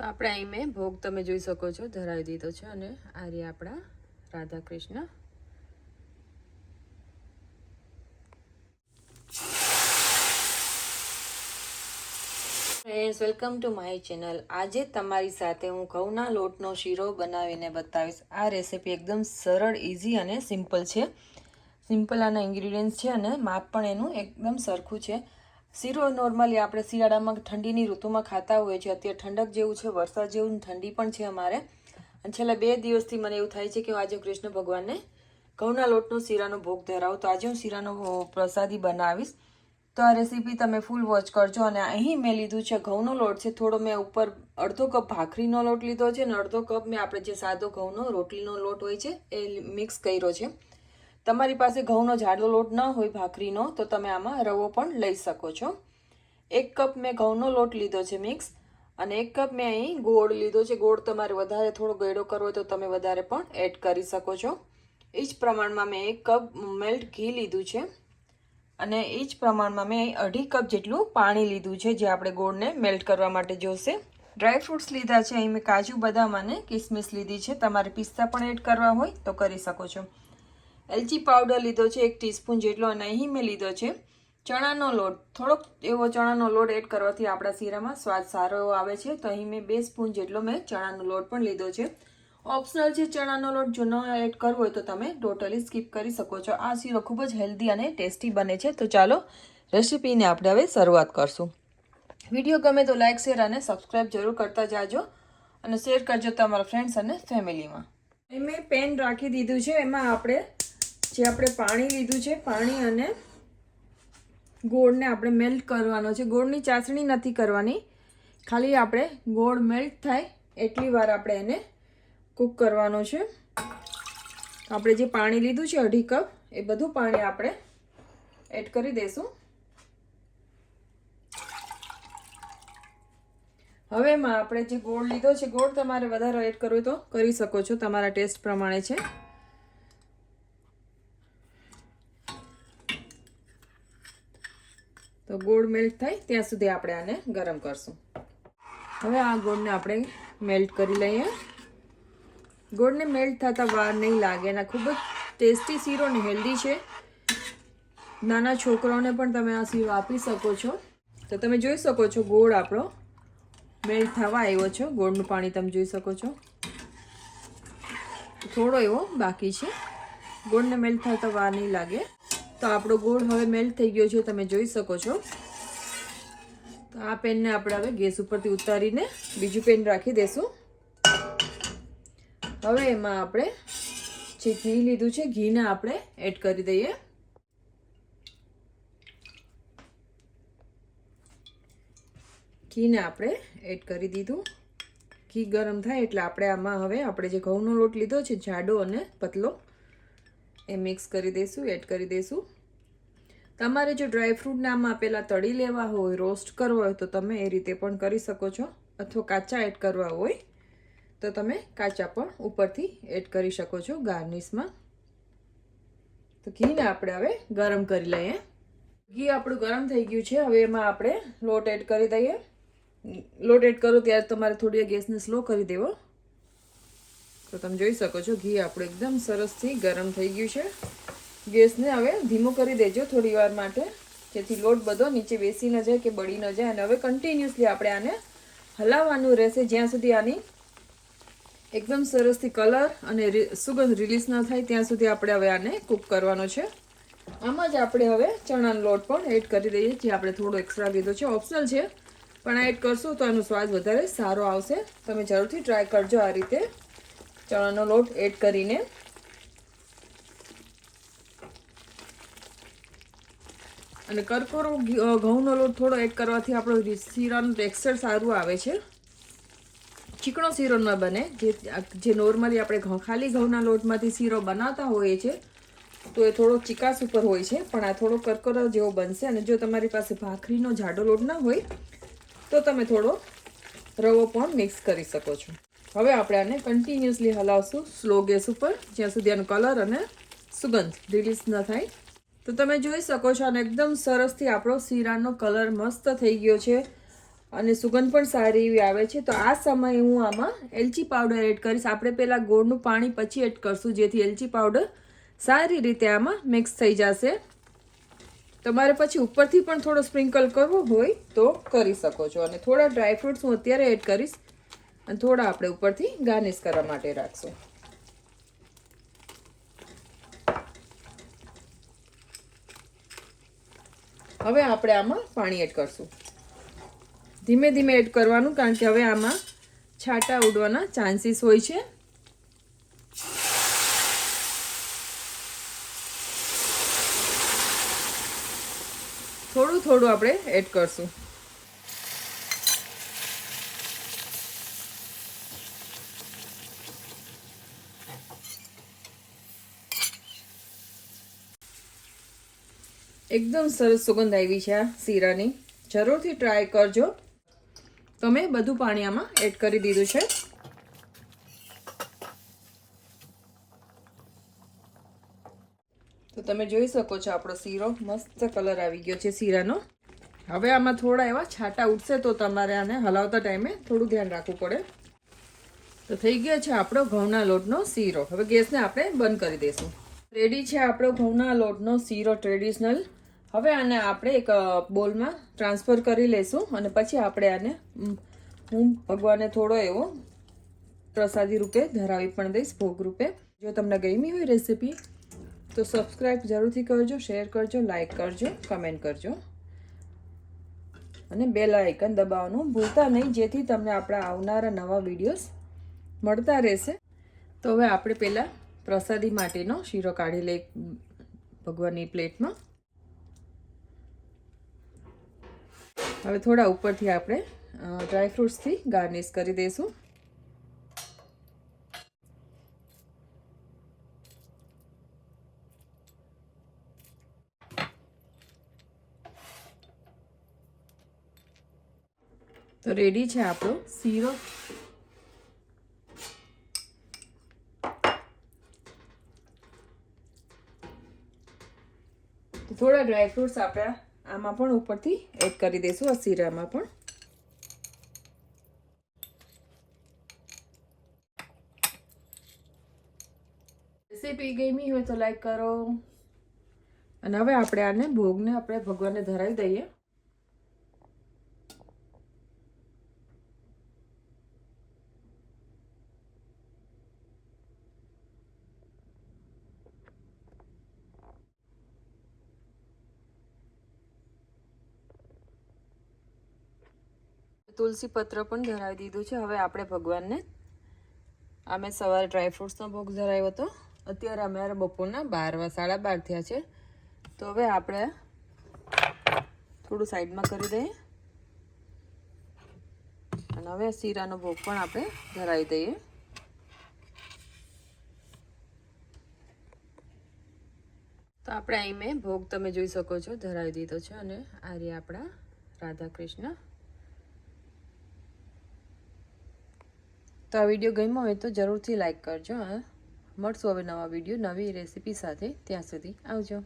આપણે અહીં મેં ભોગ તમે જોઈ શકો છો ધરાવી દીધો છે અને આ રહ્યા આપણા Radha Krishna. Friends, welcome to my channel. આજે તમારી સાથે હું ઘઉંના લોટનો શીરો બનાવીને બતાવીશ. આ રેસીપી એકદમ સરળ, ઇઝી અને સિમ્પલ છે. સિમ્પલ આના ઇન્ગ્રીડિયન્ટ્સ છે અને માપ પણ એનું એકદમ સરખું છે. શીરો નોર્મલી આપણે શિયાળામાં ઠંડીની ઋતુમાં ખાતા હોઈએ છીએ. અત્યારે ઠંડક જેવું છે, વરસાદ જેવું ઠંડી પણ છે અમારે. અને છેલ્લા 2 દિવસથી મને એવું થાય છે કે આજે કૃષ્ણ ભગવાનને ઘઉંના લોટનો શીરાનો ભોગ ધરાવું. તો આજે હું શીરાનો પ્રસાદી બનાવીશ. તો આ રેસીપી તમે ફૂલ વોચ કરજો. અને અહીં મેં લીધું છે ઘઉંનો લોટ છે. થોડો મેં ઉપર અડધો કપ ભાખરીનો લોટ લીધો છે અને અડધો કપ મેં આપણે જે સાદો ઘઉંનો રોટલીનો લોટ હોય છે એ મિક્સ કર્યો છે. તમારી પાસે ઘઉંનો જાડો લોટ ન હોય ભાખરીનો તો તમે આમાં રવો પણ લઈ શકો છો. 1 કપ મેં ઘઉંનો લોટ લીધો છે મિક્સ, અને 1 કપ મેં અહીં ગોળ લીધો છે. ગોળ તમારે વધારે થોડો ગળ્યો કરવો હોય તો તમે વધારે પણ એડ કરી શકો છો. એ જ પ્રમાણમાં મેં 1 કપ મેલ્ટ ઘી લીધું છે અને એ જ પ્રમાણમાં મેં 1/2 કપ જેટલું પાણી લીધું છે જે આપણે ગોળને મેલ્ટ કરવા માટે જોશે. ડ્રાય ફ્રૂટ્સ લીધા છે. અહીં મેં કાજુ, બદામ અને કિસમિસ લીધી છે. તમારે પિસ્તા પણ એડ કરવા હોય તો કરી શકો છો. એલચી પાવડર લીધો છે 1 ટીસ્પૂન જેટલો. અને અહીં મેં લીધો છે ચણાનો લોટ. થોડોક એવો ચણાનો લોટ એડ કરવાથી આપણા શીરામાં સ્વાદ સારો એવો આવે છે. તો અહીં મેં 2 સ્પૂન જેટલો મેં ચણાનો લોટ પણ લીધો છે. ઓપ્શનલ છે ચણાનો લોટ. જો ન એડ કરવો હોય તો તમે ટોટલી સ્કીપ કરી શકો છો. આ શીરો ખૂબ જ હેલ્ધી અને ટેસ્ટી બને છે. તો ચાલો રેસીપીને આપણે હવે શરૂઆત કરશું. વિડીયો ગમે તો લાઇક, શેર અને સબસ્ક્રાઈબ જરૂર કરતા જાજો અને શેર કરજો તમારા ફ્રેન્ડ્સ અને ફેમિલીમાં. અહીં મેં પેન રાખી દીધું છે. એમાં આપણે પાણી લીધું છે. પાણી અને ગોળને આપણે મેલ્ટ કરવાનો છે. ગોળની ચાસણી નથી કરવાની, ખાલી આપણે ગોળ મેલ્ટ થાય એટલી વાર આપણે એને કૂક કરવાનો છે. આપણે જે પાણી લીધું છે 1/2 કપ, એ બધું પાણી આપણે એડ કરી દઈશું. હવે એમાં આપણે જે ગોળ લીધો છે, ગોળ તમારે વધારે એડ કરવો તો કરી શકો છો, તમારા ટેસ્ટ પ્રમાણે છે. તો ગોળ મેલ્ટ થાય ત્યાં સુધી આપણે આને ગરમ કરશું. હવે આ ગોળને આપણે મેલ્ટ કરી લઈએ. ગોળને મેલ્ટ થતા વાર નહીં લાગે. એના ખૂબ જ ટેસ્ટી શીરો ને હેલ્ધી છે. નાના છોકરાઓને પણ તમે આ શીરો આપી શકો છો. તો તમે જોઈ શકો છો ગોળ આપણો મેલ્ટ થવા આવ્યો છે. ગોળનું પાણી તમે જોઈ શકો છો. થોડો એવો બાકી છે. ગોળને મેલ્ટ થતા વાર નહીં લાગે. તો આપણો ગોળ હવે મેલ્ટ થઈ ગયો છે, તમે જોઈ શકો છો. તો આ પેનને આપણે હવે ગેસ ઉપરથી ઉતારીને બીજું પેન રાખી દેશું. હવે એમાં આપણે જે ઘી લીધું છે, ઘીને આપણે એડ કરી દઈએ. ઘીને આપણે એડ કરી દીધું. ઘી ગરમ થાય એટલે આપણે આમાં હવે આપણે જે ઘઉંનો લોટ લીધો છે જાડો અને પતલો, એ મિક્સ કરી દઈશું, એડ કરી દઈશું. તમારે જો ડ્રાયફ્રૂટને આમાં પહેલાં તળી લેવા હોય, રોસ્ટ કરવા હોય તો તમે એ રીતે પણ કરી શકો છો, અથવા કાચા એડ કરવા હોય તો તમે કાચા પણ ઉપરથી એડ કરી શકો છો ગાર્નિશમાં. તો ઘીને આપણે હવે ગરમ કરી લઈએ. ઘી આપણું ગરમ થઈ ગયું છે. હવે એમાં આપણે લોટ એડ કરી દઈએ. લોટ એડ કરો ત્યારે તમારે થોડી ગેસને સ્લો કરી દેવો. તો તમે જોઈ શકો છો ઘી આપણું એકદમ સરસથી ગરમ થઈ ગયું છે. ગેસને હવે ધીમો કરી દેજો થોડી વાર માટે, જેથી લોટ બધો નીચે બેસી ન જાય કે બળી ન જાય. અને હવે કન્ટિન્યુઅસલી આપણે આને હલાવવાનું રહેશે જ્યાં સુધી આની એકદમ સરસથી કલર અને સુગંધ રિલીઝ ન થાય ત્યાં સુધી આપણે હવે આને કૂક કરવાનો છે. આમાં જ આપણે હવે ચણાનો લોટ પણ એડ કરી દઈએ, જે આપણે થોડો એક્સ્ટ્રા લીધો છે. ઓપ્શનલ છે, પણ આ એડ કરશું તો એનો સ્વાદ વધારે સારો આવશે. તમે જરૂરથી ટ્રાય કરજો આ રીતે ચણાનો લોટ એડ કરીને. અને કરકરો ઘઉંનો લોટ થોડો એડ કરવાથી આપણો શીરાનું ટેક્સચર સારું આવે છે. ચીકણો શીરો ન બને. જે નોર્મલી આપણે ખાલી ઘઉંના લોટમાંથી શીરો બનાવતા હોઈએ છીએ તો એ થોડો ચીકાશ ઉપર હોય છે, પણ આ થોડો કરકરો જેવો બનશે. અને જો તમારી પાસે ભાખરીનો જાડો લોટ ના હોય તો તમે થોડો રવો પણ મિક્સ કરી શકો છો. હવે આપણે આને કન્ટિન્યુઅસલી હલાવશું સ્લો ગેસ ઉપર, જ્યાં સુધી આનો કલર અને સુગંધ રિલીઝ ન થાય. તો તમે જોઈ શકો છો અને એકદમ સરસથી આપણો શીરાનો કલર મસ્ત થઈ ગયો છે. અને સુગંધ પણ સારી એવી આવે છે. તો આ સમયે હું આમાં એલચી પાવડર એડ કરીશ. આપણે પહેલાં ગોળનું પાણી પછી એડ કરશું, જેથી એલચી પાવડર સારી રીતે આમાં મિક્સ થઈ જશે. તમારે પછી ઉપરથી પણ થોડો સ્પ્રિંકલ કરવો હોય તો કરી શકો છો. અને થોડા ડ્રાયફ્રૂટ્સ હું અત્યારે એડ કરીશ અને થોડા આપણે ઉપરથી ગાર્નિશ કરવા માટે રાખશું. હવે આપણે આમાં પાણી એડ કરશું. ધીમે ધીમે એડ કરવાનું, કારણ કે હવે આમાં છાંટા ઉડવાના ચાન્સીસ હોય છે. થોડું થોડું આપણે એડ કરશું. એકદમ સરસ સુગંધ આવી છે આ શીરાની. જરૂરથી ટ્રાય કરજો. તમે બધું પાણી આમાં એડ કરી દીધું છે. તો તમે જોઈ શકો છો આપણો શીરો મસ્ત કલર આવી ગયો છે શીરાનો. હવે આમાં થોડા એવા છાંટા ઉઠશે તો તમારે આને હલાવતા ટાઈમે થોડું ધ્યાન રાખવું પડે. તો થઈ ગયો છે આપણો ઘઉંના લોટનો શીરો. હવે ગેસને આપણે બંધ કરી દઈશું. રેડી છે આપણો ઘઉંના લોટનો શીરો ટ્રેડિશનલ. હવે આને આપણે એક બોલમાં ટ્રાન્સફર કરી લઈશું અને પછી આપણે આને હું ભગવાનને થોડો એવો પ્રસાદી રૂપે ધરાવી પણ દઈશ, ભોગ રૂપે. જો તમને ગમી હોય રેસીપી તો સબસ્ક્રાઈબ જરૂરથી કરજો, શેર કરજો, લાઈક કરજો, કમેન્ટ કરજો અને બેલ આઇકન દબાવવાનું ભૂલતા નહીં, જેથી તમને આપણા આવનારા નવા વિડીયોઝ મળતા રહેશે. તો હવે આપણે પહેલાં પ્રસાદી માટેનો શીરો કાઢી લઈએ ભગવાનની પ્લેટમાં. હવે થોડા ઉપરથી આપણે ડ્રાયફ્રૂટ્સથી ગાર્નિશ કરી દઈશું. તો રેડી છે આપણો શીરો. તો થોડા ડ્રાયફ્રૂટ્સ આપણે આમાં પણ ઉપરથી એડ કરી દઈશું, આ શીરામાં પણ. રેસીપી ગમી હોય તો લાઈક કરો. અને હવે આપણે આને ભોગને આપણે ભગવાનને ધરાવી દઈએ. તુલસી પત્ર પણ ધરાવી દીધું છે. હવે આપણે ભગવાનને અમે સવારે ડ્રાયફ્રૂટ્સનો ભોગ ધરાવ્યો હતો. અત્યારે અમારે બપોરના 12:30 થયા છે. તો હવે આપણે થોડું સાઈડમાં કરી દઈએ અને હવે શીરાનો ભોગ પણ આપણે ધરાવી દઈએ. તો આપણે અહીં મેં ભોગ તમે જોઈ શકો છો ધરાવી દીધો છે. અને આ રહ્યા આપણા રાધા કૃષ્ણ. તો આ વિડીયો ગમ્યો હોય તો જરૂરથી લાઈક કરજો. મળશું હવે નવા વિડીયો નવી રેસીપી સાથે. ત્યાં સુધી આવજો.